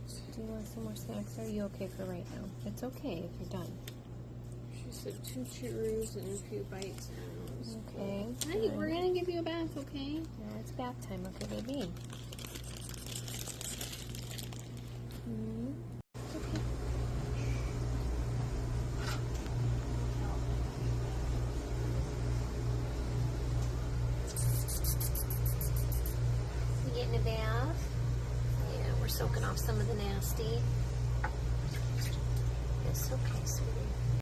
Do you want some more snacks? Or are you okay for right now? It's okay if you're done. She said 2 Cheetos and a few bites. Okay. Hey, we're gonna give you a bath, okay? Now it's bath time, okay, baby? Okay. You getting a bath? Yeah, we're soaking off some of the nasty. It's okay, sweetie.